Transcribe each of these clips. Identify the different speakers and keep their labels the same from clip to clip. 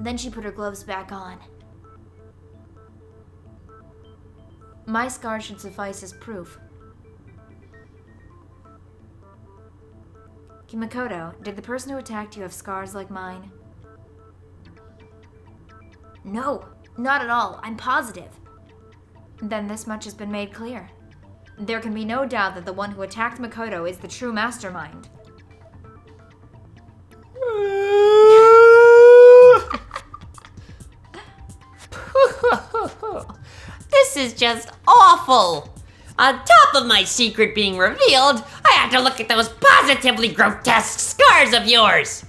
Speaker 1: Then she put her gloves back on. My scars should suffice as proof. Makoto, did the person who attacked you have scars like mine? No, not at all. I'm positive. Then this much has been made clear. There can be no doubt that the one who attacked Makoto is the true mastermind.
Speaker 2: This is just awful! On top of my secret being revealed, I have to look at those positively grotesque scars of yours!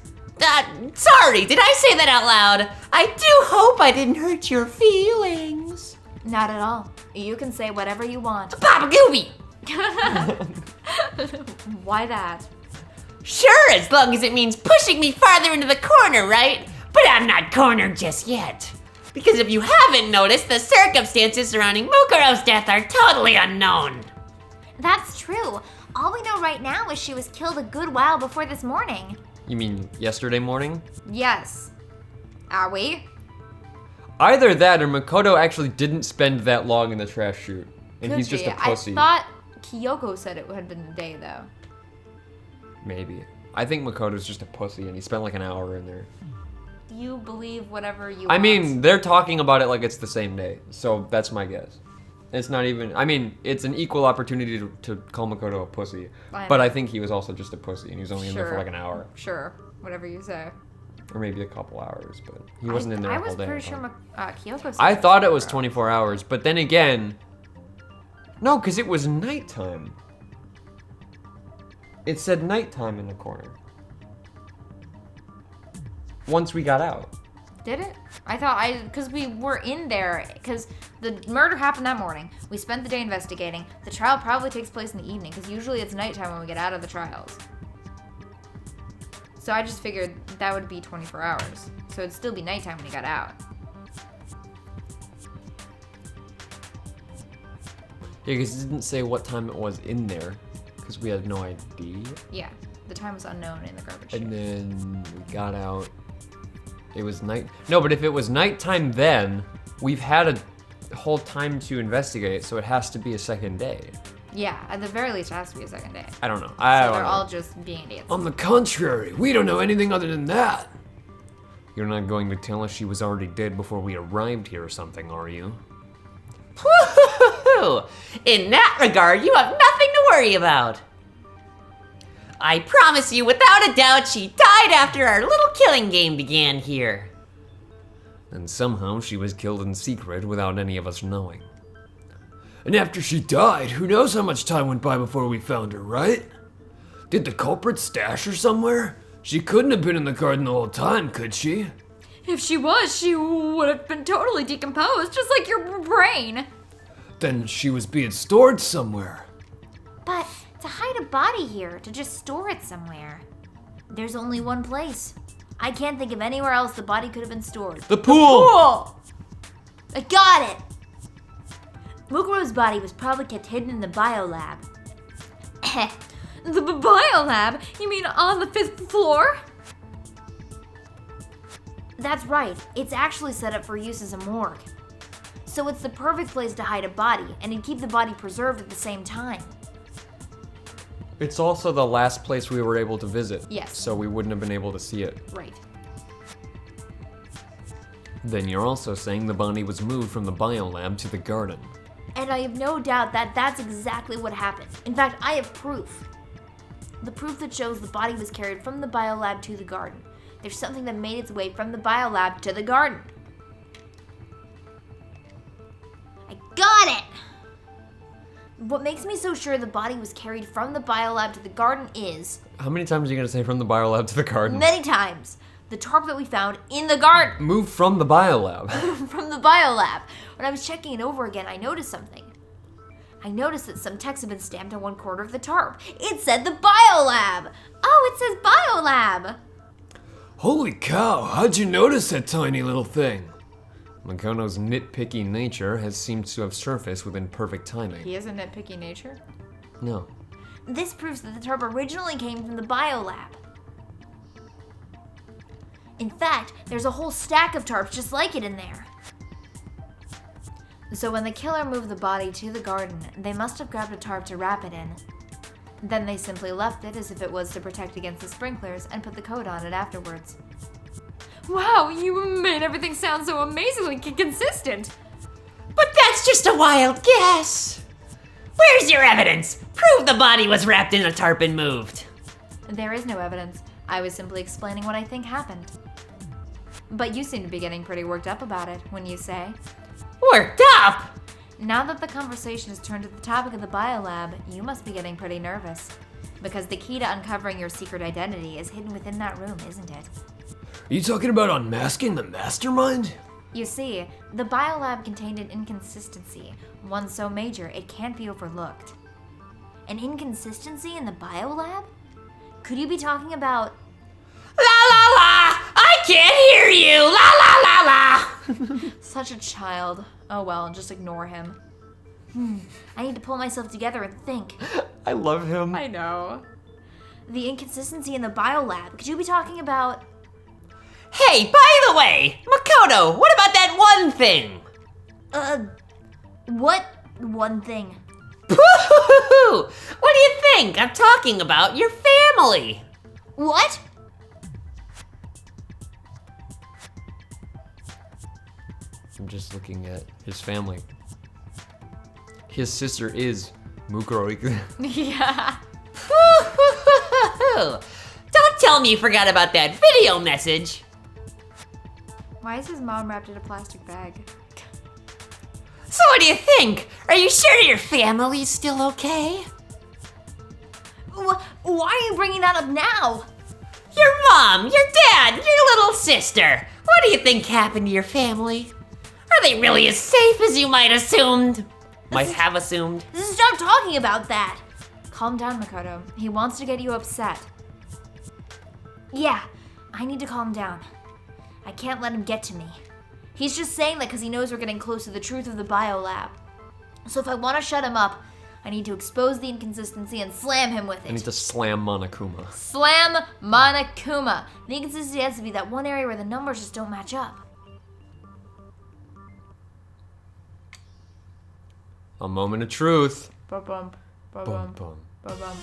Speaker 2: Sorry, did I say that out loud? I do hope I didn't hurt your feelings.
Speaker 1: Not at all. You can say whatever you want.
Speaker 2: Papa Gooby!
Speaker 1: Why that?
Speaker 2: Sure, as long as it means pushing me farther into the corner, right? But I'm not cornered just yet. Because if you haven't noticed, the circumstances surrounding Mukuro's death are totally unknown.
Speaker 1: That's true. All we know right now is she was killed a good while before this morning.
Speaker 3: You mean yesterday morning?
Speaker 1: Yes. Are we?
Speaker 3: Either that or Makoto actually didn't spend that long in the trash chute. And
Speaker 1: Could
Speaker 3: he's just
Speaker 1: be.
Speaker 3: a pussy.
Speaker 1: I thought Kyoko said it had been the day, though.
Speaker 3: Maybe. I think Makoto's just a pussy and he spent like an hour in there.
Speaker 1: You believe whatever you
Speaker 3: I
Speaker 1: want.
Speaker 3: mean, they're talking about it like it's the same day. So that's my guess. It's not even, I mean, it's an equal opportunity to call Makoto a pussy. But I think he was also just a pussy and he was only in there for like an hour.
Speaker 1: Sure, whatever you say.
Speaker 3: Or maybe a couple hours, but he wasn't in there a whole day.
Speaker 1: I was pretty sure Kyoko said
Speaker 3: I thought it was
Speaker 1: 24
Speaker 3: 24 hours, but then again, no, because it was nighttime. It said nighttime in the corner. Once we got out.
Speaker 1: Did it? I thought because we were in there, because the murder happened that morning. We spent the day investigating. The trial probably takes place in the evening, because usually it's nighttime when we get out of the trials. So I just figured that would be 24 hours. So it'd still be nighttime when he got out.
Speaker 3: Yeah, because it didn't say what time it was in there, because we had no idea.
Speaker 1: Yeah, the time was unknown in the garbage
Speaker 3: And
Speaker 1: chute.
Speaker 3: then we got out. It was night. No, but if it was nighttime then, we've had a whole time to investigate, so it has to be a second day.
Speaker 1: Yeah, at the very least it has to be a second day.
Speaker 3: I don't know.
Speaker 1: So
Speaker 3: I don't
Speaker 1: they're
Speaker 3: know.
Speaker 1: all just being idiots.
Speaker 3: On the contrary, we don't know anything other than that. You're not going to tell us she was already dead before we arrived here or something, are you?
Speaker 2: Woo-hoo-hoo-hoo. In that regard, you have nothing to worry about. I promise you, without a doubt, she died after our little killing game began here.
Speaker 3: And somehow she was killed in secret without any of us knowing. And after she died, who knows how much time went by before we found her, right? Did the culprit stash her somewhere? She couldn't have been in the garden the whole time, could she?
Speaker 1: If she was, she would have been totally decomposed, just like your brain.
Speaker 3: Then she was being stored somewhere.
Speaker 1: But to hide a body here, to just store it somewhere, there's only one place. I can't think of anywhere else the body could have been stored.
Speaker 3: The pool!
Speaker 1: Cool! I got it! Mukuro's body was probably kept hidden in the biolab. The biolab? You mean on the 5th floor? That's right. It's actually set up for use as a morgue. So it's the perfect place to hide a body and to keep the body preserved at the same time.
Speaker 3: It's also the last place we were able to visit.
Speaker 1: Yes.
Speaker 3: So we wouldn't have been able to see it.
Speaker 1: Right.
Speaker 3: Then you're also saying the body was moved from the biolab to the garden.
Speaker 1: And I have no doubt that that's exactly what happened. In fact, I have proof. The proof that shows the body was carried from the biolab to the garden. There's something that made its way from the biolab to the garden. I got it! What makes me so sure the body was carried from the biolab to the garden is...
Speaker 3: How many times are you going to say from the biolab to the garden?
Speaker 1: Many times. The tarp that we found in the garden.
Speaker 3: Moved from the biolab.
Speaker 1: From the biolab. When I was checking it over again, I noticed something. I noticed that some text had been stamped on one corner of the tarp. It said the biolab. Oh, it says biolab.
Speaker 3: Holy cow, how'd you notice that tiny little thing? Makoto's nitpicky nature has seemed to have surfaced within perfect timing.
Speaker 1: He has a nitpicky nature?
Speaker 3: No.
Speaker 1: This proves that the tarp originally came from the biolab. In fact, there's a whole stack of tarps just like it in there. So when the killer moved the body to the garden, they must have grabbed a tarp to wrap it in. Then they simply left it as if it was to protect against the sprinklers and put the coat on it afterwards. Wow, you made everything sound so amazingly consistent.
Speaker 2: But that's just a wild guess. Where's your evidence? Prove the body was wrapped in a tarp and moved.
Speaker 1: There is no evidence. I was simply explaining what I think happened. But you seem to be getting pretty worked up about it, when you say.
Speaker 2: Worked up?
Speaker 1: Now that the conversation has turned to the topic of the biolab, you must be getting pretty nervous. Because the key to uncovering your secret identity is hidden within that room, isn't it?
Speaker 3: Are you talking about unmasking the mastermind?
Speaker 1: You see, the biolab contained an inconsistency, one so major it can't be overlooked. An inconsistency in the biolab? Could you be talking about...
Speaker 2: La la la! I can't hear you! La la la la!
Speaker 1: Such a child. Oh well, just ignore him. I need to pull myself together and think.
Speaker 3: I love him.
Speaker 1: I know. The inconsistency in the biolab. Could you be talking about...
Speaker 2: Hey, by the way, Makoto, what about that one thing?
Speaker 1: What one thing?
Speaker 2: What do you think? I'm talking about your family.
Speaker 1: What?
Speaker 3: I'm just looking at his family. His sister is Mukuro.
Speaker 1: Yeah.
Speaker 2: Don't tell me you forgot about that video message.
Speaker 1: Why is his mom wrapped in a plastic bag?
Speaker 2: So what do you think? Are you sure your family's still okay?
Speaker 1: Why are you bringing that up now?
Speaker 2: Your mom, your dad, your little sister. What do you think happened to your family? Are they really as safe as you might have assumed?
Speaker 1: Stop talking about that. Calm down, Makoto. He wants to get you upset. Yeah, I need to calm down. I can't let him get to me. He's just saying that because he knows we're getting close to the truth of the biolab. So if I want to shut him up, I need to expose the inconsistency and slam him with it.
Speaker 3: I need to slam Monokuma.
Speaker 1: Slam Monokuma. The inconsistency has to be that one area where the numbers just don't match up.
Speaker 3: A moment of truth.
Speaker 1: Ba-bum,
Speaker 3: Bum,
Speaker 1: ba-bum,
Speaker 3: bum.
Speaker 1: ba-bum.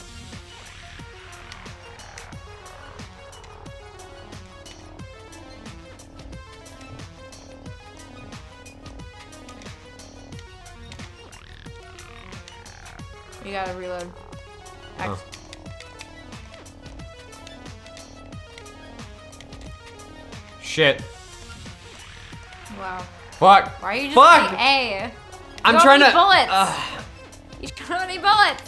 Speaker 1: You gotta reload.
Speaker 3: Oh. Shit.
Speaker 1: Wow.
Speaker 3: Fuck.
Speaker 1: Why are you just
Speaker 3: Fuck.
Speaker 1: like, A?
Speaker 3: I'm
Speaker 1: You don't
Speaker 3: trying
Speaker 1: have
Speaker 3: to.
Speaker 1: any bullets. You don't have any bullets.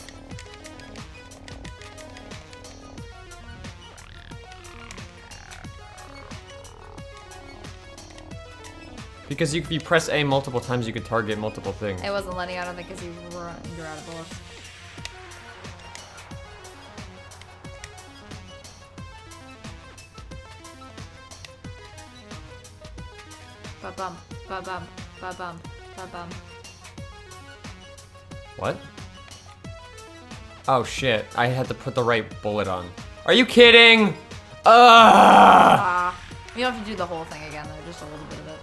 Speaker 3: Because if you press A multiple times, you could target multiple things.
Speaker 1: It wasn't letting out, I think, because you were out of bullets. Ba-bum, ba-bum, ba-bum, ba-bum.
Speaker 3: What? Oh shit! I had to put the right bullet on. Are you kidding?
Speaker 1: You don't have to do the whole thing again, though, just a little bit of it.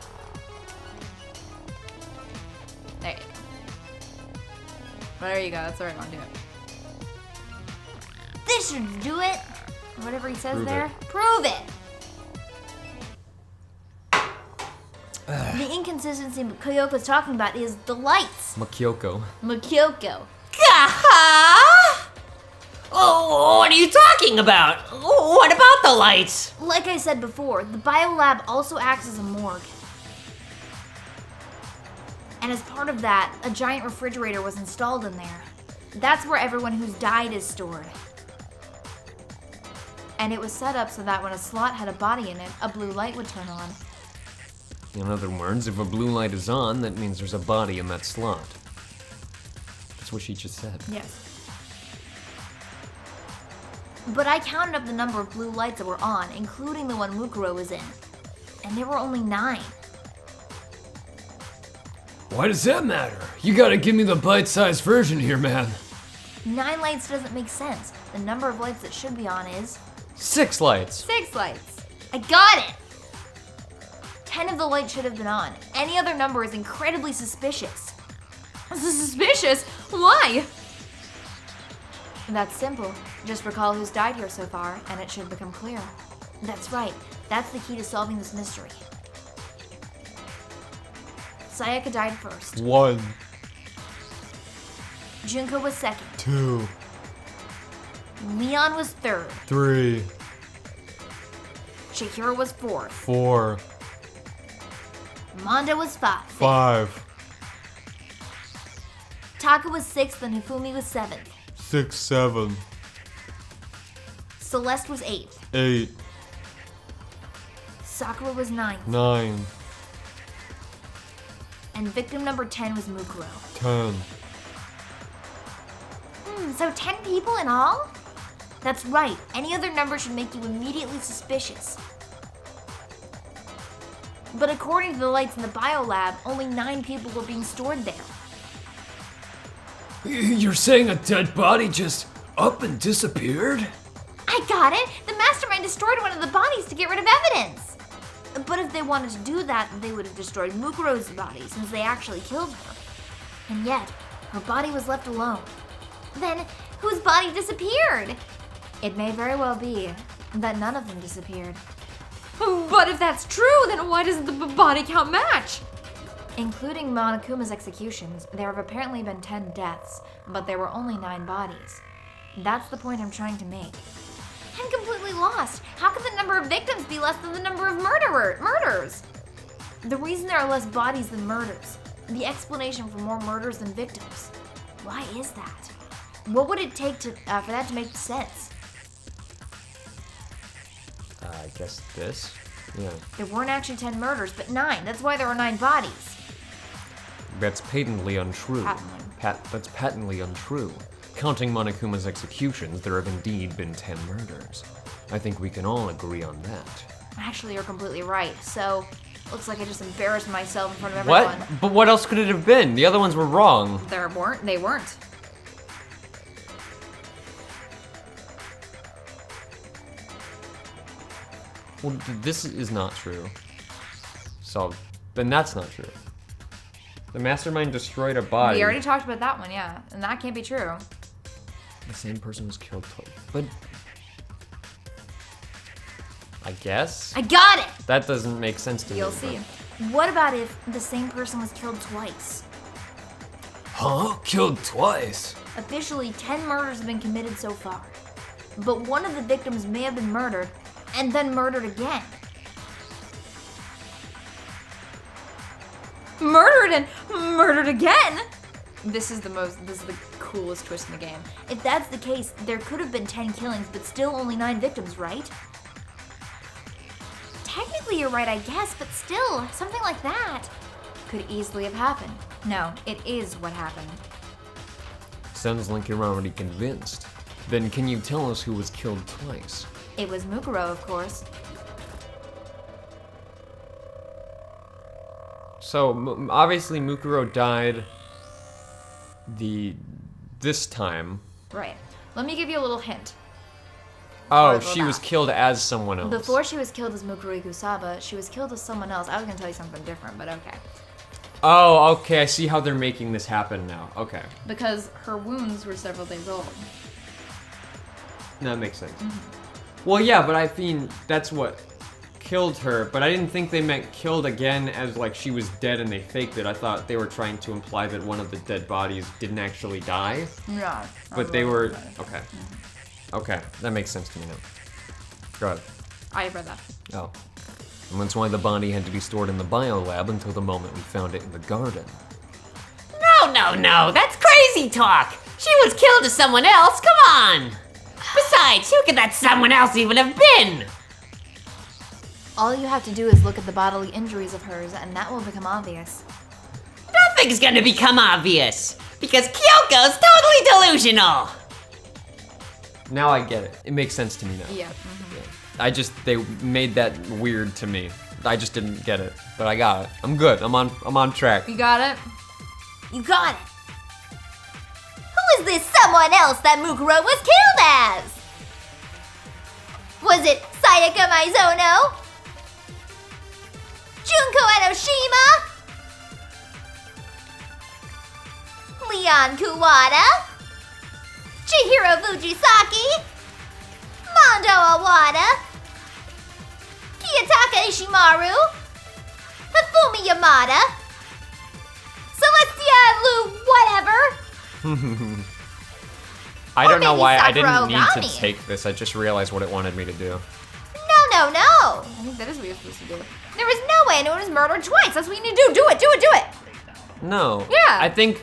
Speaker 1: There you go. Well, there you go, that's the right one, do it. This should do it! Whatever he says
Speaker 3: Prove
Speaker 1: there.
Speaker 3: it.
Speaker 1: Prove it! The inconsistency Kyoko's talking about is the lights.
Speaker 3: Makyoko.
Speaker 1: Makyoko.
Speaker 2: Gah! Oh, what are you talking about? What about the lights?
Speaker 1: Like I said before, the biolab also acts as a morgue. And as part of that, a giant refrigerator was installed in there. That's where everyone who's died is stored. And it was set up so that when a slot had a body in it, a blue light would turn on.
Speaker 3: In other words, if a blue light is on, that means there's a body in that slot. That's what she just said.
Speaker 1: Yes. But I counted up the number of blue lights that were on, including the one Mukuro was in. And there were only 9.
Speaker 3: Why does that matter? You gotta give me the bite-sized version here, man.
Speaker 1: 9 lights doesn't make sense. The number of lights that should be on is
Speaker 3: 6 lights.
Speaker 1: 6 lights. I got it! 10 of the lights should have been on. Any other number is incredibly suspicious.
Speaker 4: Suspicious? Why?
Speaker 1: That's simple. Just recall who's died here so far, and it should become clear. That's right. That's the key to solving this mystery. Sayaka died first.
Speaker 5: 1,
Speaker 1: Junko was second.
Speaker 5: 2,
Speaker 1: Leon was third.
Speaker 5: 3,
Speaker 1: Chihiro was fourth.
Speaker 5: 4,
Speaker 1: Mondo was fifth.
Speaker 5: 5,
Speaker 1: Taka was sixth, and Hifumi was seventh.
Speaker 5: 6, 7,
Speaker 1: Celeste was eighth.
Speaker 5: 8,
Speaker 1: Sakura was ninth.
Speaker 5: 9,
Speaker 1: And victim number 10 was Mukuro.
Speaker 5: 10.
Speaker 1: So 10 people in all? That's right. Any other number should make you immediately suspicious. But according to the lights in the biolab, only 9 people were being stored there.
Speaker 3: You're saying a dead body just up and disappeared?
Speaker 1: I got it! The mastermind destroyed one of the bodies to get rid of evidence! But if they wanted to do that, they would have destroyed Mukuro's body since they actually killed her. And yet, her body was left alone. Then, whose body disappeared? It may very well be that none of them disappeared.
Speaker 4: But if that's true, then why doesn't the body count match?
Speaker 1: Including Monokuma's executions, there have apparently been 10 deaths, but there were only 9 bodies. That's the point I'm trying to make. I'm completely lost. How could the number of victims be less than the number of murders? The reason there are less bodies than murders. The explanation for more murders than victims. Why is that? What would it take to for that to make sense?
Speaker 3: I guess this? Yeah.
Speaker 1: There weren't actually 10 murders, but 9. That's why there are 9 bodies.
Speaker 3: That's patently untrue.
Speaker 1: Patently.
Speaker 3: That's patently untrue. Counting Monokuma's executions, there have indeed been 10 murders. I think we can all agree on that.
Speaker 1: Actually, you're completely right. So, looks like I just embarrassed myself in front of everyone.
Speaker 3: What? But what else could it have been? The other ones were wrong.
Speaker 4: They weren't.
Speaker 3: Well, this is not true. So, then that's not true. The mastermind destroyed a body.
Speaker 4: We already talked about that one, yeah. And that can't be true.
Speaker 3: The same person was killed twice. But I guess
Speaker 1: I got it!
Speaker 3: that doesn't make sense to me.
Speaker 4: You'll see.
Speaker 1: What about if the same person was killed twice?
Speaker 3: Huh? Killed twice?
Speaker 1: Officially, 10 murders have been committed so far. But one of the victims may have been murdered, and then murdered again.
Speaker 4: Murdered and murdered again? This is the coolest twist in the game.
Speaker 1: If that's the case, there could have been 10 killings, but still only 9 victims, right? Technically, you're right, I guess, but still, something like that could easily have happened.
Speaker 4: No, it is what happened.
Speaker 3: Sounds like you're already convinced. Then can you tell us who was killed twice?
Speaker 1: It was Mukuro, of course.
Speaker 3: So, obviously Mukuro died this time.
Speaker 4: Right. Let me give you a little hint.
Speaker 3: Oh,
Speaker 4: Or
Speaker 3: she
Speaker 4: that.
Speaker 3: was killed as someone else.
Speaker 1: Before she was killed as Mukuro Ikusaba, she was killed as someone else. I was gonna tell you something different, but okay.
Speaker 3: Oh, okay, I see how they're making this happen now. Okay,
Speaker 4: Because her wounds were several days old.
Speaker 3: that makes sense. Well, yeah, but I mean, that's what killed her, but I didn't think they meant killed again as like she was dead and they faked it. I thought they were trying to imply that one of the dead bodies didn't actually die,
Speaker 4: Yeah.
Speaker 3: but they were, okay. Okay, that makes sense to me now. Go ahead.
Speaker 4: I read that.
Speaker 3: Oh. And that's why the body had to be stored in the biolab until the moment we found it in the garden.
Speaker 2: No, that's crazy talk. She was killed to someone else, come on. Besides, who could that someone else even have been?
Speaker 1: All you have to do is look at the bodily injuries of hers, and that will become obvious.
Speaker 2: Nothing's gonna become obvious, because Kyoko's totally delusional.
Speaker 3: Now I get it. It makes sense to me now.
Speaker 4: Yeah.
Speaker 3: They made that weird to me. I just didn't get it, but I got it. I'm good. I'm on track.
Speaker 4: You got it?
Speaker 1: You got it! Who is this someone else that Mukuro was killed as? Was it Sayaka Maizono? Junko Enoshima, Leon Kuwata, Chihiro Fujisaki, Mondo Awada, Kiyotaka Ishimaru, Hifumi Yamada, Celestia Lu whatever.
Speaker 6: I don't know
Speaker 1: maybe
Speaker 6: why I
Speaker 1: Sakura
Speaker 6: didn't need to
Speaker 1: Ogami.
Speaker 6: take this. I just realized what it wanted me to do.
Speaker 1: No.
Speaker 4: I think that is what you're supposed to do.
Speaker 1: There was no way anyone was murdered twice. That's what you need to do. Do it.
Speaker 6: No.
Speaker 4: Yeah.
Speaker 6: I think,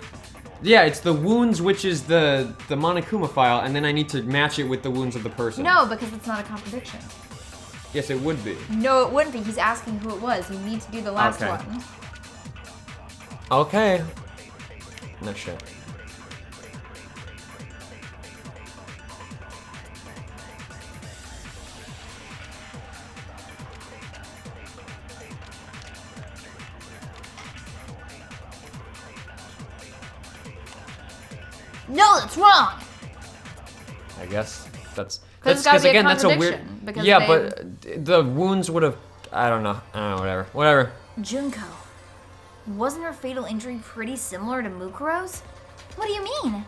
Speaker 6: yeah, it's the wounds, which is the Monokuma file, and then I need to match it with the wounds of the person.
Speaker 4: No, because it's not a contradiction.
Speaker 6: Yes, it would be.
Speaker 4: No, it wouldn't be. He's asking who it was. You need to do the last
Speaker 6: Okay.
Speaker 4: one.
Speaker 6: Okay. No shit.
Speaker 1: No, that's wrong.
Speaker 6: I guess that's
Speaker 4: it's gotta be a
Speaker 6: again that's a weird.
Speaker 4: contradiction, because
Speaker 6: Yeah,
Speaker 4: they-
Speaker 6: but the wounds would have. I don't know. Whatever.
Speaker 1: Junko, wasn't her fatal injury pretty similar to Mukuro's? What do you mean?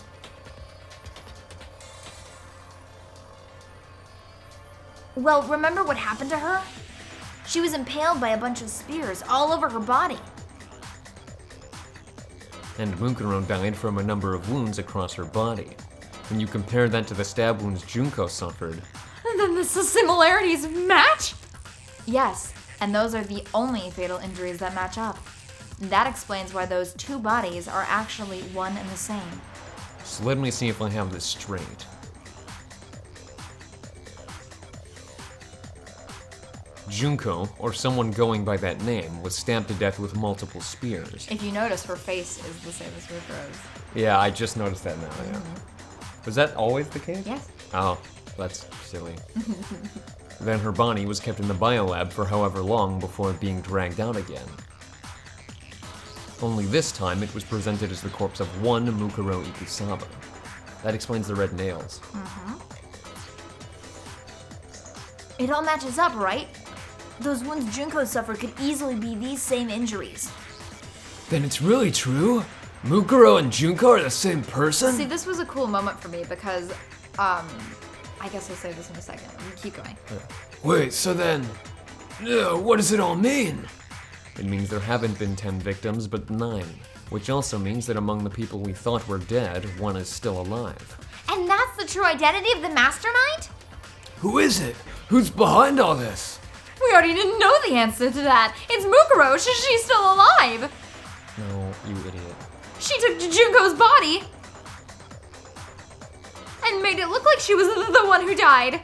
Speaker 1: Well, remember what happened to her? She was impaled by a bunch of spears all over her body.
Speaker 3: And Mukuro died from a number of wounds across her body. When you compare that to the stab wounds Junko suffered,
Speaker 4: And then the similarities match?
Speaker 1: Yes, and those are the only fatal injuries that match up. That explains why those two bodies are actually one and the same.
Speaker 3: so let me see if I have this straight. Junko, or someone going by that name, was stabbed to death with multiple spears.
Speaker 4: If you notice, her face is the same as Mukuro's.
Speaker 3: Yeah, I just noticed that now, yeah. Was that always the case?
Speaker 4: Yes.
Speaker 3: Oh, that's silly. Then her body was kept in the biolab for however long before being dragged out again. Only this time it was presented as the corpse of one Mukuro Ikusaba. That explains the red nails.
Speaker 1: It all matches up, right? Those wounds Junko suffered could easily be these same injuries.
Speaker 3: Then it's really true? Mukuro and Junko are the same person?
Speaker 4: See, this was a cool moment for me because, I guess I'll say this in a second. Keep going.
Speaker 3: Wait, so then... what does it all mean? It means there haven't been 10 victims, but 9. Which also means that among the people we thought were dead, one is still alive.
Speaker 1: And that's the true identity of the mastermind?
Speaker 3: Who is it? Who's behind all this?
Speaker 4: We already didn't know the answer to that. It's Mukuro. She's still alive.
Speaker 3: No, you idiot.
Speaker 4: She took Junko's body and made it look like she was the one who died.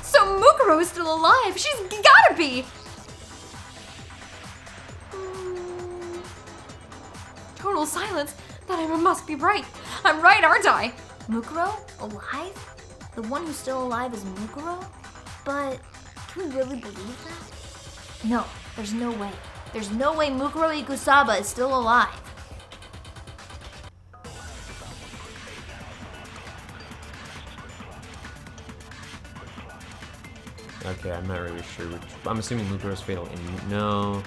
Speaker 4: So Mukuro is still alive. She's gotta be. Total silence. That I must be right. I'm right, aren't I?
Speaker 1: Mukuro? Alive? The one who's still alive is Mukuro? But can we really believe that? No, there's no way. There's no way Mukuro Ikusaba is still alive.
Speaker 3: Okay, I'm not really sure which... I'm assuming Mukuro's fatal in... No.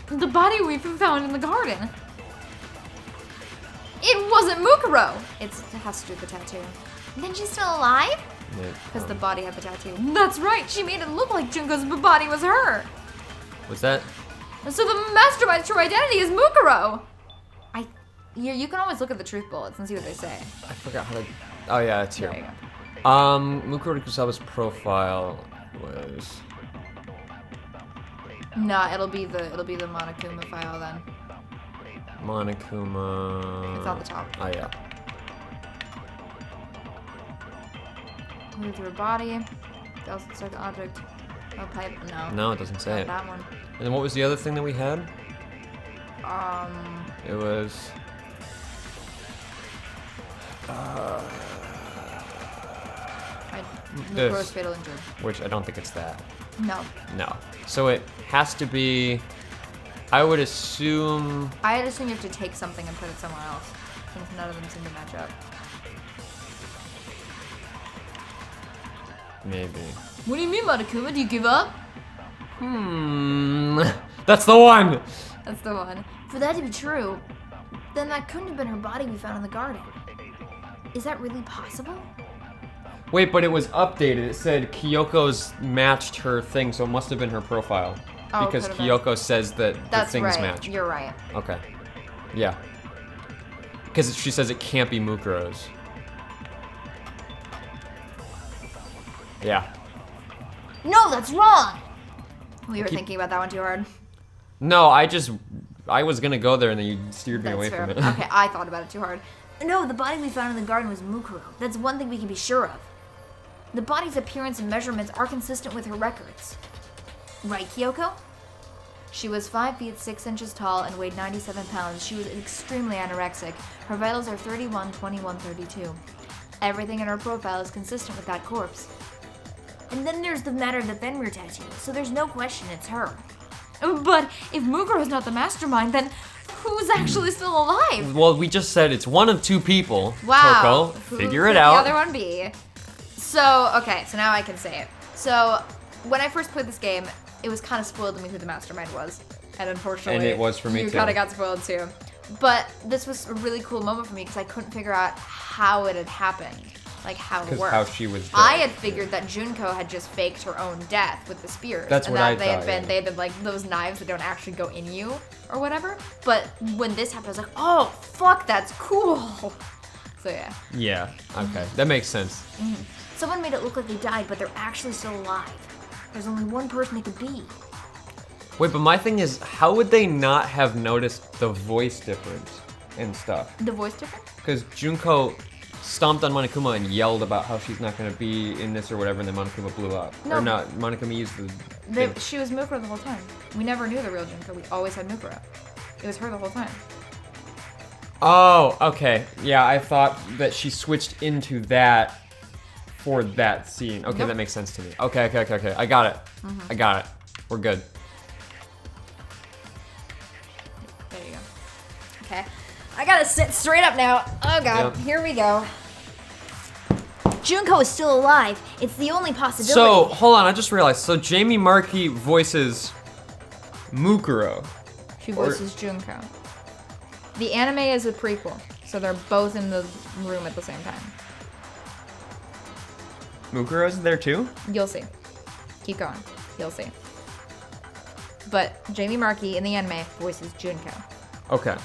Speaker 4: The body we found in the garden. It wasn't Mukuro. It has to do with the tattoo.
Speaker 1: Then she's still alive?
Speaker 4: Because the body had the tattoo. That's right. She made it look like Junko's body was her.
Speaker 3: What's that?
Speaker 4: So the mastermind's true identity is Mukuro. You can always look at the truth bullets and see what they say.
Speaker 3: I forgot how to... Oh yeah, it's here.
Speaker 4: There you go.
Speaker 3: Mukuro Ikusaba's profile was...
Speaker 4: Nah, it'll be the Monokuma file then.
Speaker 3: Monokuma...
Speaker 4: It's on the top.
Speaker 3: Oh yeah.
Speaker 4: Move through a body. Also start the object. No pipe. No.
Speaker 3: No, it doesn't say
Speaker 4: Not
Speaker 3: it.
Speaker 4: that one.
Speaker 3: And then what was the other thing that we had? It was...
Speaker 4: Mukuro's fatal injury.
Speaker 3: Which I don't think it's that.
Speaker 4: No.
Speaker 3: No. So it has to be... I would assume...
Speaker 4: I'd assume you have to take something and put it somewhere else, since none of them seem to match up.
Speaker 6: Maybe.
Speaker 4: What do you mean, Monokuma? Do you give up?
Speaker 6: That's the one!
Speaker 4: That's the one.
Speaker 1: For that to be true, then that couldn't have been her body we found in the garden. Is that really possible?
Speaker 6: Wait, but it was updated. It said Kyoko's matched her thing, so it must have been her profile.
Speaker 4: Oh,
Speaker 6: Because
Speaker 4: could've been.
Speaker 6: Kyoko says that
Speaker 4: That's
Speaker 6: the things
Speaker 4: right.
Speaker 6: match.
Speaker 4: You're right.
Speaker 6: Okay. Yeah. Because she says it can't be Mukuro's. Yeah.
Speaker 1: No, that's wrong!
Speaker 4: We were thinking about that one too hard.
Speaker 6: No, I was gonna go there and then you steered me
Speaker 4: That's
Speaker 6: away
Speaker 4: fair.
Speaker 6: from it.
Speaker 4: Okay, I thought about it too hard.
Speaker 1: No, the body we found in the garden was Mukuro. That's one thing we can be sure of. The body's appearance and measurements are consistent with her records. Right, Kyoko? She was 5 feet 6 inches tall and weighed 97 pounds. She was extremely anorexic. Her vitals are 31, 21, 32. Everything in her profile is consistent with that corpse. And then there's the matter of the Fenrir tattoo, so there's no question it's her.
Speaker 4: But if Mukuro's not the mastermind, then who's actually still alive?
Speaker 6: Well, we just said it's one of two people.
Speaker 4: Wow.
Speaker 6: Toko,
Speaker 4: Who
Speaker 6: figure
Speaker 4: could
Speaker 6: it out.
Speaker 4: The other one be? So, okay, so now I can say it. So, when I first played this game, it was kind of spoiled to me who the mastermind was. And unfortunately,
Speaker 6: And it was for me
Speaker 4: you
Speaker 6: too.
Speaker 4: kind of got spoiled too. But this was a really cool moment for me because I couldn't figure out how it had happened. Like how it
Speaker 6: Because
Speaker 4: worked.
Speaker 6: how she was dead.
Speaker 4: I had figured that Junko had just faked her own death with the spears.
Speaker 6: That's
Speaker 4: and
Speaker 6: what
Speaker 4: that
Speaker 6: I
Speaker 4: they had
Speaker 6: thought,
Speaker 4: been
Speaker 6: yeah.
Speaker 4: they had been like those knives that don't actually go in you or whatever. But when this happened, I was like, oh fuck, that's cool. So yeah.
Speaker 6: Yeah, okay. That makes sense.
Speaker 1: Someone made it look like they died, but they're actually still alive. There's only one person it could be.
Speaker 6: Wait, but my thing is, how would they not have noticed the voice difference and stuff?
Speaker 4: The voice difference?
Speaker 6: Because Junko stomped on Monokuma and yelled about how she's not going to be in this or whatever, and then Monokuma blew up.
Speaker 4: No.
Speaker 6: Or not, Monokuma used the... thing.
Speaker 4: She was Mukuro the whole time. We never knew the real Junko. We always had Mukuro. It was her the whole time.
Speaker 6: Oh, okay. Yeah, I thought that she switched into that for that scene. Okay,
Speaker 4: Nope.
Speaker 6: that makes sense to me. Okay. I got it. I got it. We're good.
Speaker 4: There you go. Okay. I gotta sit straight up now. Oh god,
Speaker 6: Yep.
Speaker 4: here we go.
Speaker 1: Junko is still alive. It's the only possibility.
Speaker 6: So, hold on, I just realized. So, Jamie Markey voices Mukuro.
Speaker 4: She voices Junko. The anime is a prequel, so they're both in the room at the same time.
Speaker 6: Mukuro's there too?
Speaker 4: You'll see. Keep going. You'll see. But Jamie Markey in the anime voices Junko.
Speaker 6: Okay.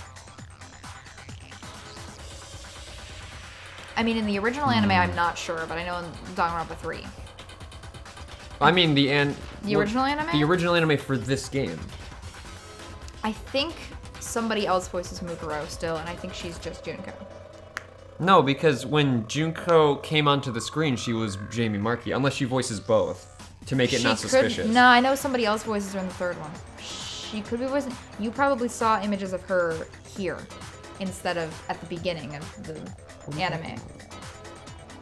Speaker 4: I mean, in the original anime, I'm not sure, but I know in Danganronpa 3.
Speaker 6: I mean, the
Speaker 4: original anime?
Speaker 6: The original anime for this game.
Speaker 4: I think somebody else voices Mukuro still, and I think she's just Junko.
Speaker 6: No, because when Junko came onto the screen, she was Jamie Markey, unless she voices both to make it not suspicious.
Speaker 4: No, I know somebody else voices her in the third one. She could be voicing. You probably saw images of her here instead of at the beginning of the anime.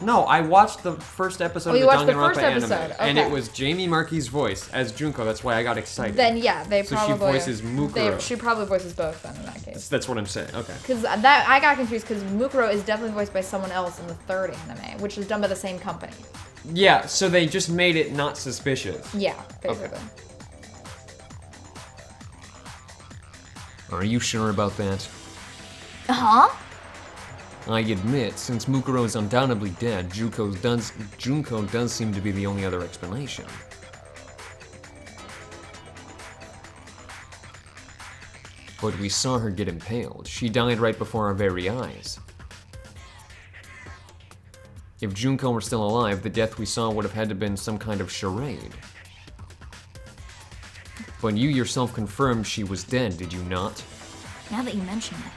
Speaker 6: No, I watched the first episode
Speaker 4: Oh,
Speaker 6: of
Speaker 4: you
Speaker 6: the
Speaker 4: watched the
Speaker 6: Danganronpa
Speaker 4: first
Speaker 6: anime,
Speaker 4: episode,
Speaker 6: and
Speaker 4: okay.
Speaker 6: it was Jamie Markey's voice as Junko. That's why I got excited.
Speaker 4: Then yeah, they
Speaker 6: So
Speaker 4: probably
Speaker 6: she voices Mukuro.
Speaker 4: She probably voices both then in that case.
Speaker 6: That's what I'm saying. Okay.
Speaker 4: Because that I got confused because Mukuro is definitely voiced by someone else in the third anime, which is done by the same company.
Speaker 6: Yeah, so they just made it not suspicious.
Speaker 4: Yeah, basically.
Speaker 3: Are you sure about that?
Speaker 1: Huh?
Speaker 3: I admit, since Mukuro is undoubtedly dead, Junko does seem to be the only other explanation. But we saw her get impaled. She died right before our very eyes. If Junko were still alive, the death we saw would have had to been some kind of charade. But you yourself confirmed she was dead, did you not?
Speaker 1: Now that you mention it.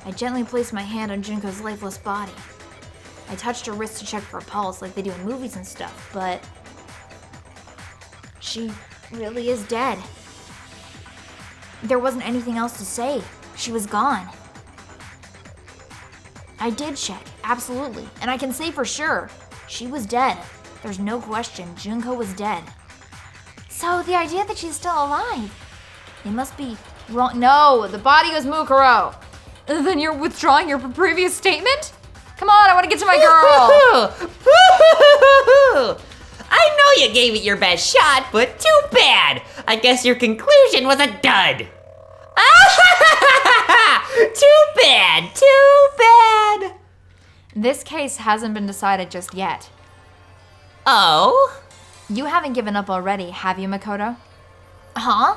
Speaker 1: I gently placed my hand on Junko's lifeless body. I touched her wrist to check for a pulse like they do in movies and stuff, but she really is dead. There wasn't anything else to say. She was gone. I did check, absolutely, and I can say for sure, she was dead. There's no question, Junko was dead. So the idea that she's still alive, it must be wrong.
Speaker 4: No, the body was Mukuro. Then you're withdrawing your previous statement? Come on, I want to get to my girl.
Speaker 2: Woo-hoo-hoo-hoo-hoo-hoo. I know you gave it your best shot, but too bad. I guess your conclusion was a dud. Too bad, too bad.
Speaker 4: This case hasn't been decided just yet.
Speaker 2: Oh?
Speaker 4: You haven't given up already, have you, Makoto?
Speaker 1: Huh?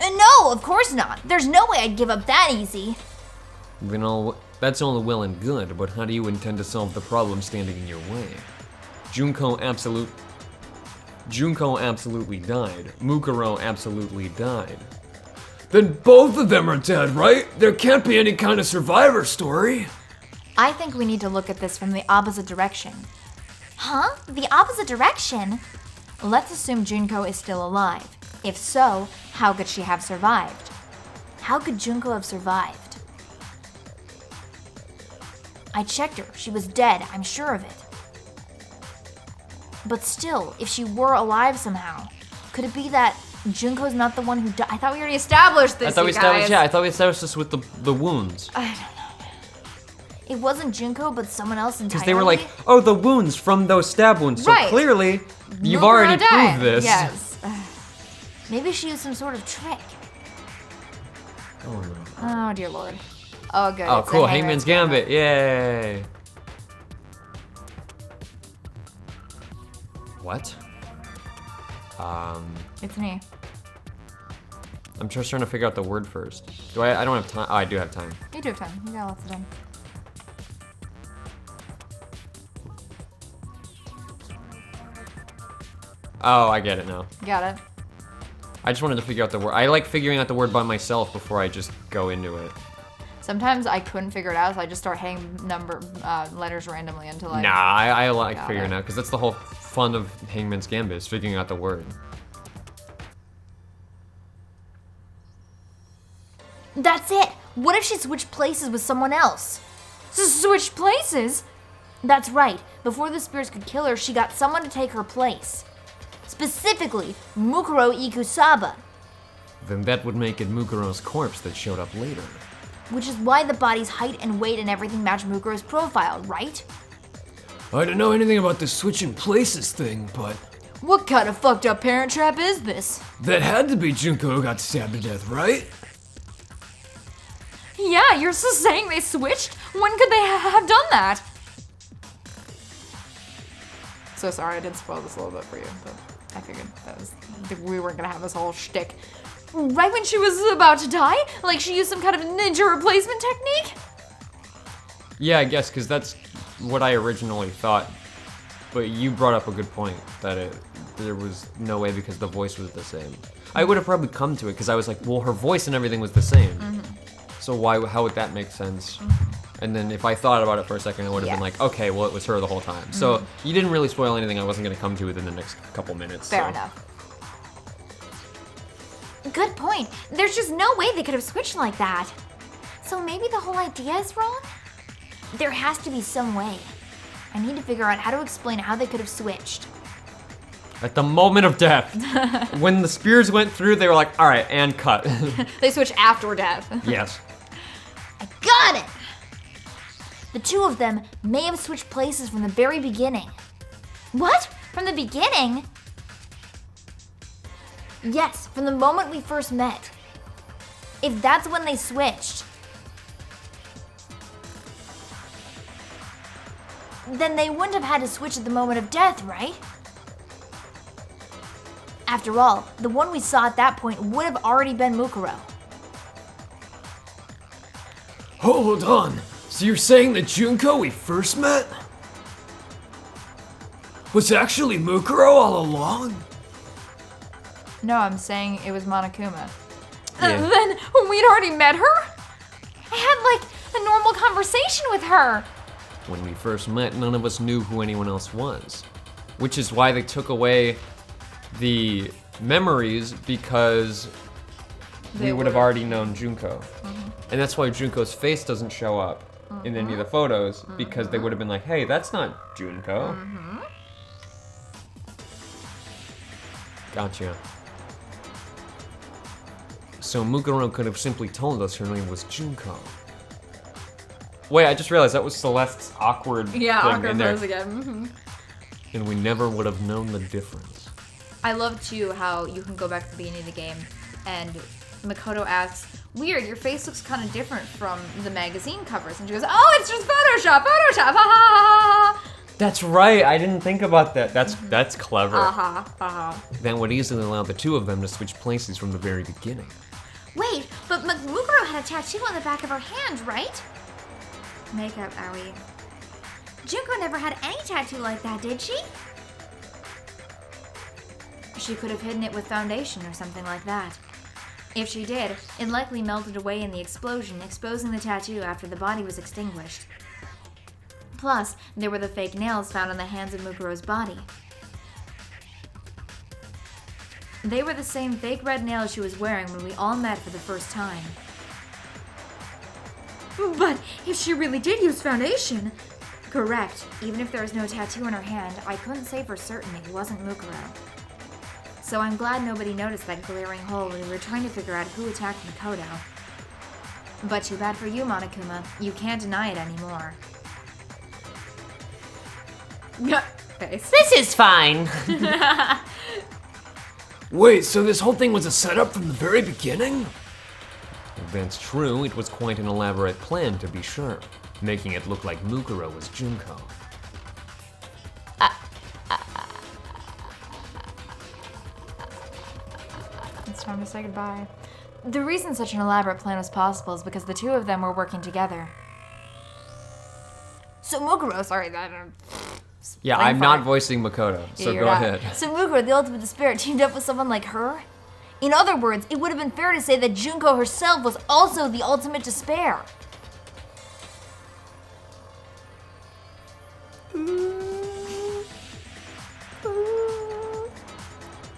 Speaker 1: No, of course not. There's no way I'd give up that easy.
Speaker 3: You know, that's all well and good, but how do you intend to solve the problem standing in your way? Junko absolutely died. Mukuro absolutely died. Then both of them are dead, right? There can't be any kind of survivor story.
Speaker 4: I think we need to look at this from the opposite direction.
Speaker 1: Huh? The opposite direction?
Speaker 4: Let's assume Junko is still alive. If so, how could she have survived?
Speaker 1: How could Junko have survived? I checked her. She was dead, I'm sure of it. But still, if she were alive somehow, could it be that Junko's not the one who died? I thought we already established this,
Speaker 6: I thought we
Speaker 4: you guys.
Speaker 6: established this with the wounds.
Speaker 1: I don't know. It wasn't Junko, but someone else entirely.
Speaker 6: Because they were like, oh, the wounds from those stab wounds. So
Speaker 4: Right.
Speaker 6: clearly, you've
Speaker 4: Mukuro
Speaker 6: already
Speaker 4: died.
Speaker 6: proved this.
Speaker 4: Yes.
Speaker 1: Maybe she used some sort of trick.
Speaker 3: Oh no.
Speaker 4: Oh, dear lord. Oh, good.
Speaker 6: Oh,
Speaker 4: it's a
Speaker 6: cool. Hangman's Gambit. Yay. What?
Speaker 4: It's me.
Speaker 6: I'm just trying to figure out the word first. I don't have time. Oh, I do have time.
Speaker 4: You do have time. You got lots of time.
Speaker 6: Oh, I get it now.
Speaker 4: Got it.
Speaker 6: I just wanted to figure out the word. I like figuring out the word by myself before I just go into it.
Speaker 4: Sometimes I couldn't figure it out, so I just start hitting letters randomly until I...
Speaker 6: Nah, I like
Speaker 4: Got
Speaker 6: figuring
Speaker 4: it.
Speaker 6: out because that's the whole fun of Hangman's Gambit is figuring out the word.
Speaker 1: That's it. What if she switched places with someone else?
Speaker 4: Switch places?
Speaker 1: That's right. Before the spirits could kill her, she got someone to take her place. Specifically, Mukuro Ikusaba,
Speaker 3: Then that would make it Mukuro's corpse that showed up later.
Speaker 1: which is why the body's height and weight and everything match Mukuro's profile, right?
Speaker 3: I don't know anything about the switching places thing, but
Speaker 4: What kind of fucked up parent trap is this?
Speaker 3: that had to be Junko who got stabbed to death, right?
Speaker 4: Yeah, you're saying they switched? When could they have done that? So sorry, I did spoil this a little bit for you, but I figured we weren't gonna have this whole shtick. Right when she was about to die? Like she used some kind of ninja replacement technique?
Speaker 6: Yeah, I guess because that's what I originally thought. But you brought up a good point that there was no way because the voice was the same. I would have probably come to it because I was like, well, her voice and everything was the same. So how would that make sense? And then if I thought about it for a second, I would have been like, okay, well, it was her the whole time. So you didn't really spoil anything I wasn't going to come to within the next couple minutes.
Speaker 4: Fair
Speaker 6: so.
Speaker 4: enough.
Speaker 1: Good point. There's just no way they could have switched like that. So maybe the whole idea is wrong? There has to be some way. I need to figure out how to explain how they could have switched.
Speaker 6: At the moment of death, when the spears went through, they were like, all right, and cut.
Speaker 4: They switched after death.
Speaker 6: Yes.
Speaker 1: I got it! The two of them may have switched places from the very beginning. What? From the beginning? Yes, from the moment we first met. If that's when they switched, then they wouldn't have had to switch at the moment of death, right? After all, the one we saw at that point would have already been Mukuro.
Speaker 3: Hold on. So you're saying that Junko we first met was actually Mukuro all along?
Speaker 4: No, I'm saying it was Monokuma.
Speaker 6: Yeah.
Speaker 4: Then we'd already met her? I had like a normal conversation with her.
Speaker 3: When we first met, none of us knew who anyone else was.
Speaker 6: Which is why they took away the memories because we
Speaker 4: They
Speaker 6: would have
Speaker 4: would've-
Speaker 6: already known Junko. And that's why Junko's face doesn't show up in any of the photos because they would have been like, hey, that's not Junko.
Speaker 3: Gotcha. So Mukuro could have simply told us her name was Junko.
Speaker 6: Wait, I just realized that was Celeste's awkward thing
Speaker 4: awkward
Speaker 6: in there.
Speaker 4: pose again. Mhm.
Speaker 3: And we never would have known the difference.
Speaker 1: I love too how you can go back to the beginning of the game and Makoto asks, "Weird, your face looks kind of different from the magazine covers." And she goes, "Oh, it's just Photoshop, Photoshop, ha ha ha ha."
Speaker 6: That's right. I didn't think about that. That's clever.
Speaker 3: That would easily allow the two of them to switch places from the very beginning.
Speaker 1: Wait, but Mukuro had a tattoo on the back of her hand, right? Makeup, Aoi. Junko never had any tattoo like that, did she? She could have hidden it with foundation or something like that. If she did, it likely melted away in the explosion, exposing the tattoo after the body was extinguished. Plus, there were the fake nails found on the hands of Mukuro's body. They were the same fake red nails she was wearing when we all met for the first time. But if she really did use foundation... Correct. Even if there was no tattoo on her hand, I couldn't say for certain it wasn't Mukuro. So I'm glad nobody noticed that glaring hole when we were trying to figure out who attacked Makoto. But too bad for you, Monokuma. You can't deny it anymore.
Speaker 4: Face.
Speaker 2: This is fine.
Speaker 3: Wait, so this whole thing was a setup from the very beginning? If that's true, it was quite an elaborate plan to be sure, making it look like Mukuro was Junko.
Speaker 4: It's time to say goodbye. The reason such an elaborate plan was possible is because the two of them were working together. So Mukuro, sorry, that.
Speaker 6: Yeah,
Speaker 4: Brain
Speaker 6: I'm not
Speaker 4: fart.
Speaker 6: voicing Makoto, so
Speaker 4: You're
Speaker 6: go
Speaker 4: not.
Speaker 6: ahead.
Speaker 1: So Mukuro, the ultimate despair, teamed up with someone like her? In other words, it would have been fair to say that Junko herself was also the ultimate despair.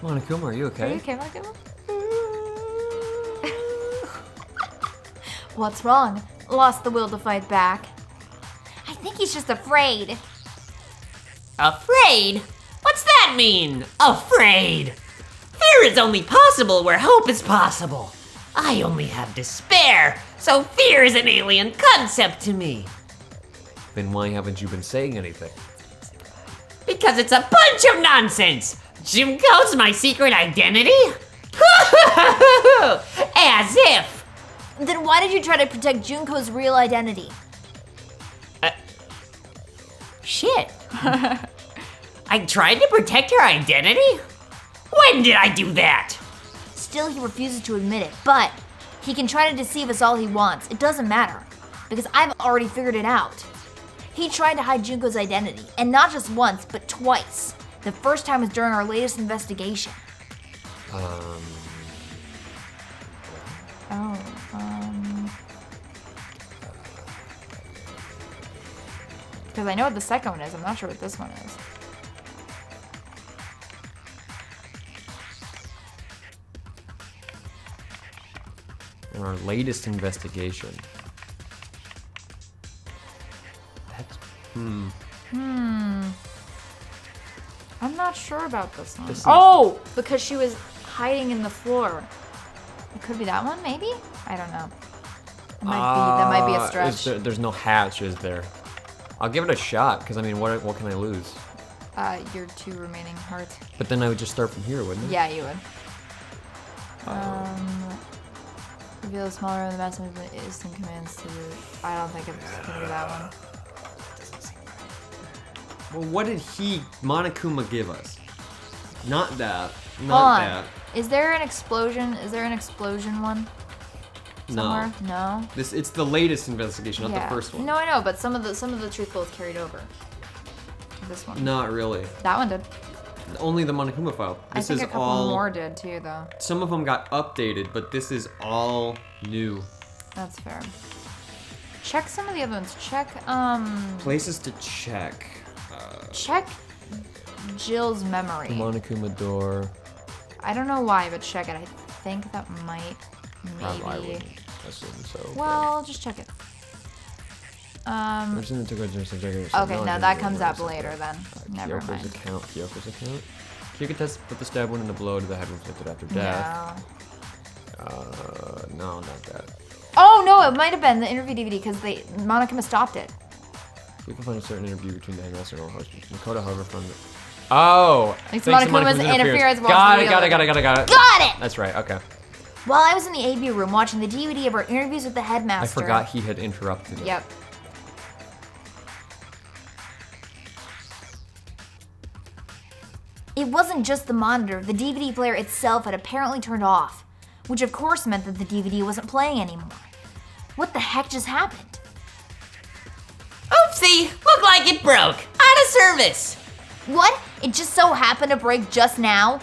Speaker 6: Monokuma, are you okay?
Speaker 4: Are you okay, Monokuma?
Speaker 1: What's wrong? Lost the will to fight back. I think he's just afraid.
Speaker 2: Afraid? What's that mean? Afraid? Fear is only possible where hope is possible. I only have despair, so fear is an alien concept to me.
Speaker 3: Then why haven't you been saying anything?
Speaker 2: Because it's a bunch of nonsense. Junko's my secret identity? As if.
Speaker 1: Then why did you try to protect Junko's real identity?
Speaker 2: Shit. I tried to protect her identity? When did I do that?
Speaker 1: Still, he refuses to admit it, but he can try to deceive us all he wants. It doesn't matter, because I've already figured it out. He tried to hide Junko's identity, and not just once, but twice. The first time was during our latest investigation.
Speaker 4: Because I know what the second one is. I'm not sure what this one is.
Speaker 6: In our latest investigation. That's
Speaker 4: I'm not sure about this one.
Speaker 6: This is-
Speaker 4: Oh, because she was hiding in the floor. It could be that one, maybe? I don't know. That might be a stretch.
Speaker 6: There's no hatch, is there? I'll give it a shot, because I mean, what can I lose?
Speaker 4: Your 2 remaining hearts.
Speaker 6: But then I would just start from here, wouldn't it?
Speaker 4: Yeah, you would. Reveal a smaller than the mass movement instant commands to the... I don't think it's gonna be that one.
Speaker 6: Well, what did Monokuma give us? Not that.
Speaker 4: Hold
Speaker 6: Not
Speaker 4: on.
Speaker 6: that.
Speaker 4: Is there an explosion? Is there an explosion one somewhere? No.
Speaker 6: It's the latest investigation, not
Speaker 4: Yeah.
Speaker 6: the first one.
Speaker 4: No, I know, but some of the truth bullets carried over. To this one.
Speaker 6: Not really.
Speaker 4: That one did.
Speaker 6: Only the Monokuma file.
Speaker 4: I
Speaker 6: This
Speaker 4: think
Speaker 6: is
Speaker 4: a couple
Speaker 6: all.
Speaker 4: more did too, though.
Speaker 6: Some of them got updated, but this is all new.
Speaker 4: That's fair. Check some of the other ones. Check
Speaker 6: Places to check.
Speaker 4: check Jill's memory.
Speaker 6: Monokuma door.
Speaker 4: I don't know why, but check it. I think that might
Speaker 6: I
Speaker 4: maybe.
Speaker 6: wouldn't assume so.
Speaker 4: Well, just check it. Okay, no, that comes up later then. Never
Speaker 6: Kyoko's
Speaker 4: mind.
Speaker 6: account. Kyoko's account. Kyoko tests put the stab wound in the blow to the head inflicted after death.
Speaker 4: No.
Speaker 6: No, not that.
Speaker 4: Oh no, it might have been the interview DVD because Monokuma stopped it.
Speaker 6: We can find a certain interview between the headmaster and all husbands. Makoto, however, from the... Oh!
Speaker 4: Thanks
Speaker 6: thanks
Speaker 4: to
Speaker 6: to
Speaker 4: Monokuma's
Speaker 6: Monokuma's
Speaker 4: interference.
Speaker 6: Got it.
Speaker 1: Got it!
Speaker 6: That's right, okay.
Speaker 1: While I was in the AB room watching the DVD of our interviews with the
Speaker 6: I
Speaker 1: headmaster.
Speaker 6: forgot he had interrupted it.
Speaker 4: Yep.
Speaker 1: It wasn't just the monitor, the DVD player itself had apparently turned off, which of course meant that the DVD wasn't playing anymore. What the heck just happened?
Speaker 2: Oopsie! Looked like it broke. Out of service.
Speaker 1: What? It just so happened to break just now?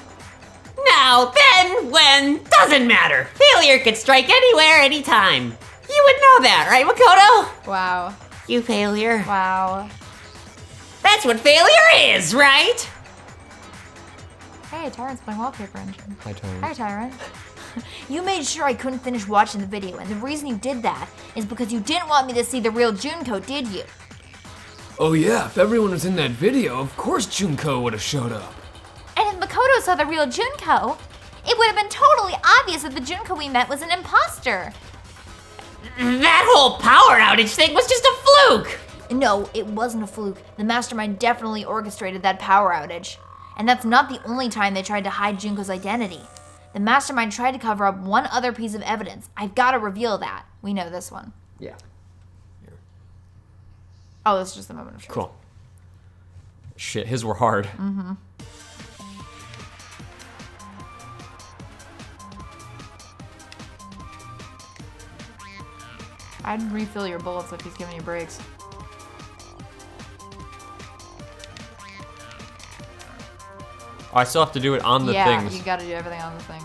Speaker 2: Now, then, when, doesn't matter. Failure could strike anywhere, anytime. You would know that, right, Makoto?
Speaker 4: Wow.
Speaker 2: You failure.
Speaker 4: Wow.
Speaker 2: That's what failure is, right?
Speaker 4: Hey, Tyrant's playing Wallpaper Engine.
Speaker 6: Hi, Tyrant.
Speaker 4: Hi, Tyrant.
Speaker 1: You made sure I couldn't finish watching the video, and the reason you did that is because you didn't want me to see the real Junko, did you?
Speaker 3: Oh yeah, if everyone was in that video, of course Junko would have showed up.
Speaker 1: And if Makoto saw the real Junko, it would have been totally obvious that the Junko we met was an imposter.
Speaker 2: That whole power outage thing was just a fluke.
Speaker 1: No, it wasn't a fluke. The mastermind definitely orchestrated that power outage. And that's not the only time they tried to hide Junko's identity. The mastermind tried to cover up one other piece of evidence. I've got to reveal that. We know this one.
Speaker 6: Yeah.
Speaker 4: Oh, this is just a moment of truth.
Speaker 6: Cool. Shit, his were hard.
Speaker 4: Mm-hmm. I'd refill your bullets if he's giving you breaks.
Speaker 6: Oh, I still have to do it on the
Speaker 4: Yeah,
Speaker 6: things.
Speaker 4: you gotta do everything on the thing.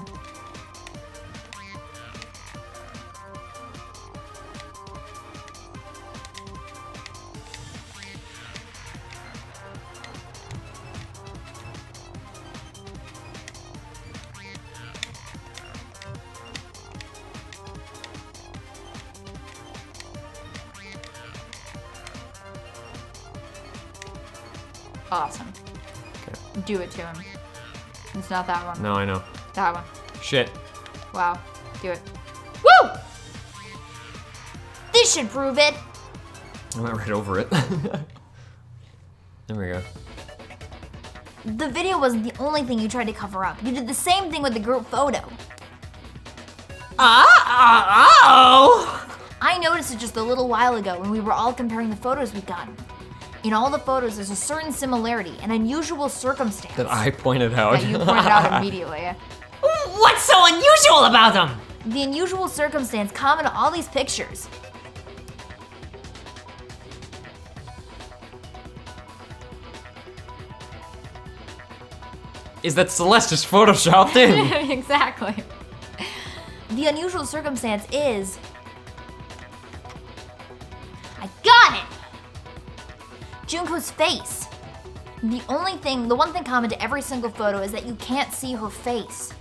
Speaker 4: Awesome.
Speaker 6: Okay.
Speaker 4: Do it to him. It's not that one.
Speaker 6: No, I know.
Speaker 4: That one.
Speaker 6: Shit.
Speaker 4: Wow. Do it.
Speaker 1: Woo! This should prove it.
Speaker 6: I went right over it. There we go.
Speaker 1: The video wasn't the only thing you tried to cover up. You did the same thing with the group photo.
Speaker 2: Oh!
Speaker 1: I noticed it just a little while ago when we were all comparing the photos we'd gotten. In all the photos, there's a certain similarity, an unusual circumstance.
Speaker 6: That I pointed out.
Speaker 4: That you pointed out immediately.
Speaker 2: What's so unusual about them?
Speaker 1: The unusual circumstance common to all these pictures.
Speaker 6: Is that Celeste just photoshopped in?
Speaker 4: Exactly.
Speaker 1: The unusual circumstance is... I got it! Junko's face. The one thing common to every single photo is that you can't see her face.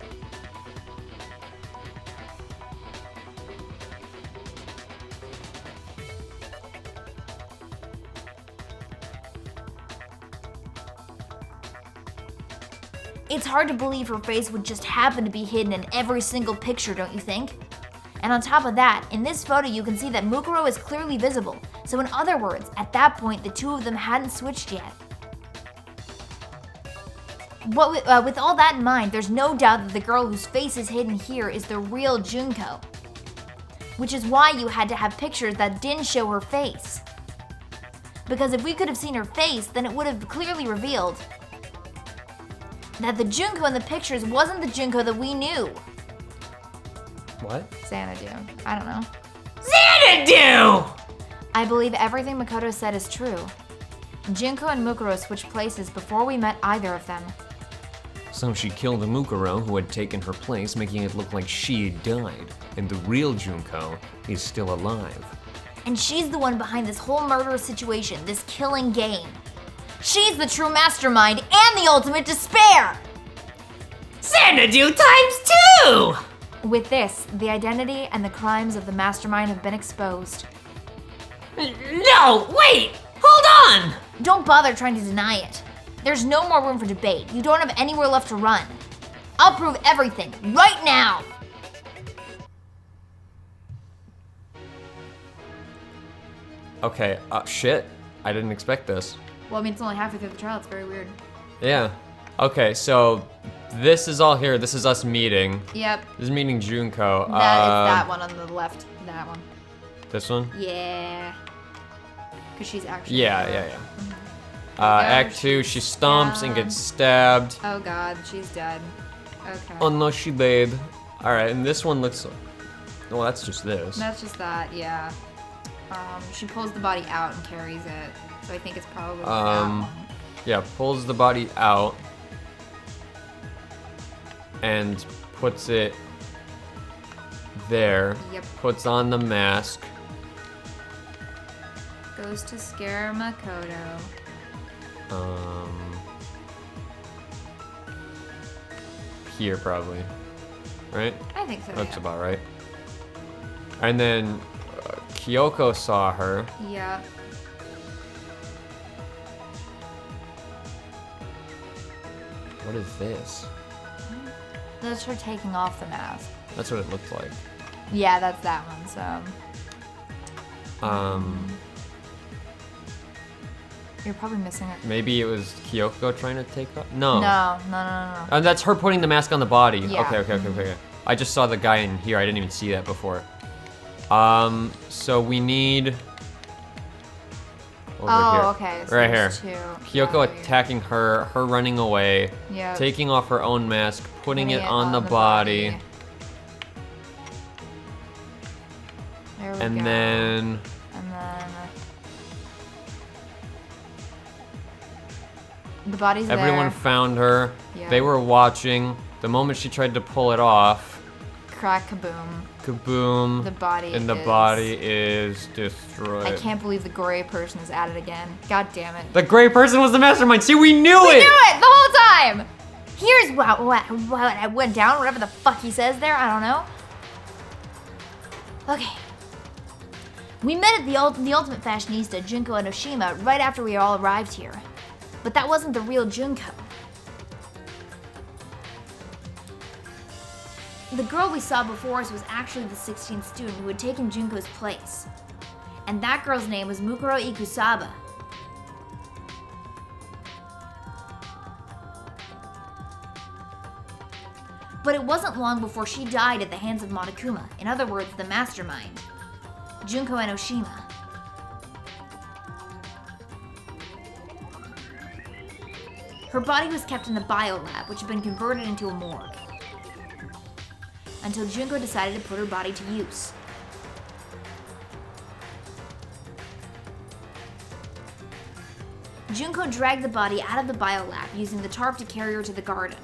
Speaker 1: It's hard to believe her face would just happen to be hidden in every single picture, don't you think? And on top of that, in this photo you can see that Mukuro is clearly visible. So in other words, at that point, the two of them hadn't switched yet. But with all that in mind, there's no doubt that the girl whose face is hidden here is the real Junko. Which is why you had to have pictures that didn't show her face. Because if we could have seen her face, then it would have clearly revealed that the Junko in the pictures wasn't the Junko that we knew.
Speaker 6: What?
Speaker 4: Xanadu. I don't know.
Speaker 2: Xanadu!
Speaker 1: I believe everything Makoto said is true. Junko and Mukuro switched places before we met either of them.
Speaker 3: So she killed a Mukuro who had taken her place, making it look like she had died, and the real Junko is still alive.
Speaker 1: And she's the one behind this whole murderous situation, this killing game. She's the true mastermind and the ultimate despair!
Speaker 2: Xanadu times 2!
Speaker 1: With this, the identity and the crimes of the mastermind have been exposed.
Speaker 2: No, wait! Hold on!
Speaker 1: Don't bother trying to deny it. There's no more room for debate. You don't have anywhere left to run. I'll prove everything, right now!
Speaker 6: Okay, shit. I didn't expect this.
Speaker 4: Well, I mean, it's only halfway through the trial. It's very weird.
Speaker 6: Yeah. Okay, so this is all here. This is us meeting.
Speaker 4: Yep.
Speaker 6: This is meeting Junko.
Speaker 4: That is that one on the left. That one.
Speaker 6: This one?
Speaker 4: Yeah. Because she's actually.
Speaker 6: Yeah.
Speaker 4: gosh,
Speaker 6: Act 2, she stomps and gets stabbed.
Speaker 4: Oh god, she's dead. Okay.
Speaker 6: Oh no, she laid. Alright, and this one looks like... Well, that's just this.
Speaker 4: That's just that, yeah. She pulls the body out and carries it. So I think it's probably that one.
Speaker 6: Yeah, pulls the body out and puts it there.
Speaker 4: Yep.
Speaker 6: Puts on the mask.
Speaker 4: Goes to scare Makoto.
Speaker 6: Here probably, right?
Speaker 4: I think so.
Speaker 6: Looks
Speaker 4: yeah.
Speaker 6: about right. And then Kyoko saw her.
Speaker 4: Yeah.
Speaker 6: What is this?
Speaker 4: That's her taking off the mask.
Speaker 6: That's what it looked like.
Speaker 4: Yeah, that's that one, so. You're probably missing it.
Speaker 6: Maybe it was Kyoko trying to take off. No.
Speaker 4: No.
Speaker 6: And that's her putting the mask on the body.
Speaker 4: Yeah.
Speaker 6: Okay. I just saw the guy in here. I didn't even see that before. So we need over here.
Speaker 4: Okay. So
Speaker 6: right here.
Speaker 4: there's two.
Speaker 6: Kyoko
Speaker 4: Got it.
Speaker 6: attacking her running away,
Speaker 4: Yep.
Speaker 6: taking off her own mask, putting it on the body,
Speaker 4: There we
Speaker 6: and
Speaker 4: go.
Speaker 6: then
Speaker 4: And then the body's
Speaker 6: everyone
Speaker 4: there.
Speaker 6: found her.
Speaker 4: Yeah.
Speaker 6: They were watching. The moment she tried to pull it off,
Speaker 4: Crack kaboom.
Speaker 6: kaboom,
Speaker 4: The body
Speaker 6: and the
Speaker 4: is-
Speaker 6: body is destroyed.
Speaker 4: I can't believe the gray person is at it again. God damn it.
Speaker 6: The gray person was the mastermind. See, we knew
Speaker 4: We
Speaker 6: it.
Speaker 4: knew it the whole time!
Speaker 1: Here's what I went down, whatever the fuck he says there, I don't know. Okay. We met at the ultimate fashionista, Junko Enoshima, right after we all arrived here. But that wasn't the real Junko. The girl we saw before us was actually the 16th student who had taken Junko's place. And that girl's name was Mukuro Ikusaba. But it wasn't long before she died at the hands of Monokuma, in other words, the mastermind, Junko Enoshima. Her body was kept in the biolab, which had been converted into a morgue, until Junko decided to put her body to use. Junko dragged the body out of the biolab using the tarp to carry her to the garden.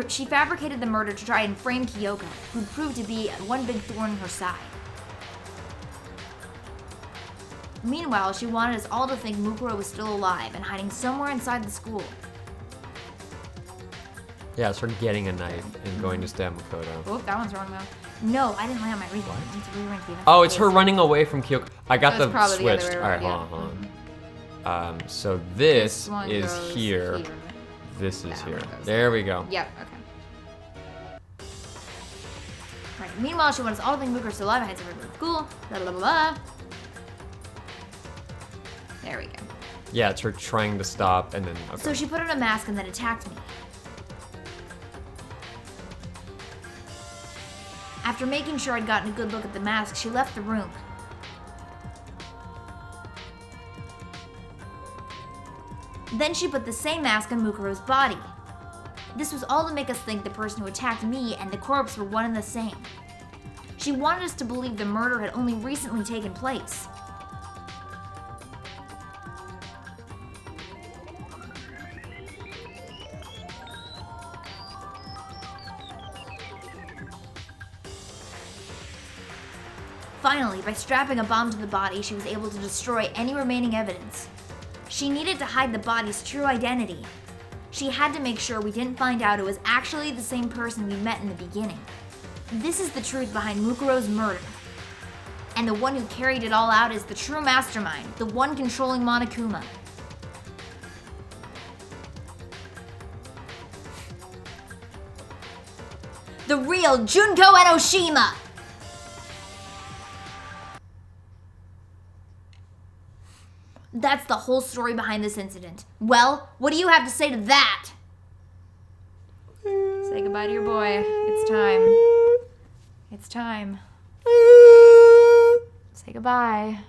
Speaker 1: She fabricated the murder to try and frame Kyoko, who proved to be one big thorn in her side. Meanwhile, she wanted us all to think Mukuro was still alive and hiding somewhere inside the school.
Speaker 6: Yeah, it's her getting a knife and going to stab Makoto.
Speaker 4: Oh, that one's wrong though.
Speaker 1: No, I didn't land my reason. I need to rearrange the
Speaker 6: Oh, it's her running away from Kyoko. I got
Speaker 4: So it's
Speaker 6: the
Speaker 4: probably the other
Speaker 6: switched.
Speaker 4: way
Speaker 6: All right,
Speaker 4: around,
Speaker 6: hold on. So this
Speaker 4: one
Speaker 6: is
Speaker 4: goes
Speaker 6: here. This is
Speaker 4: That
Speaker 6: here.
Speaker 4: one goes
Speaker 6: There we go.
Speaker 4: Yep, okay.
Speaker 1: Right. Meanwhile, she wants all to think Mukuro's still alive and hides her from school. Blah blah blah blah.
Speaker 4: There we go.
Speaker 6: Yeah, it's her trying to stop and then. Okay.
Speaker 1: So she put on a mask and then attacked me. After making sure I'd gotten a good look at the mask, she left the room. Then she put the same mask on Mukuro's body. This was all to make us think the person who attacked me and the corpse were one and the same. She wanted us to believe the murder had only recently taken place. Finally, by strapping a bomb to the body, she was able to destroy any remaining evidence. She needed to hide the body's true identity. She had to make sure we didn't find out it was actually the same person we met in the beginning. This is the truth behind Mukuro's murder. And the one who carried it all out is the true mastermind, the one controlling Monokuma. The real Junko Enoshima! That's the whole story behind this incident. Well, what do you have to say to that?
Speaker 4: Say goodbye to your boy. It's time. It's time. Say goodbye.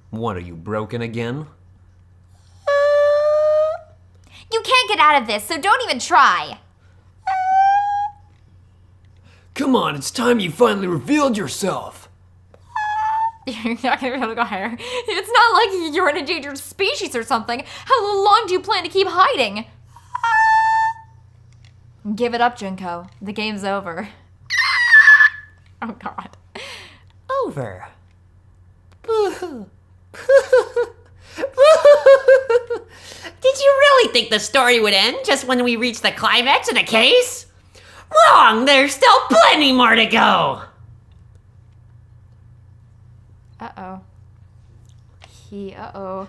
Speaker 3: What, are you broken again?
Speaker 1: You can't get out of this, so don't even try.
Speaker 3: Come on, it's time you finally revealed yourself.
Speaker 4: You're not gonna be able to go higher. It's not like you're an endangered species or something. How long do you plan to keep hiding? Give it up, Junko. The game's over. Oh god.
Speaker 2: Over. Did you really think the story would end just when we reached the climax of the case? Wrong! There's still plenty more to go!
Speaker 4: Uh-oh. Uh-oh.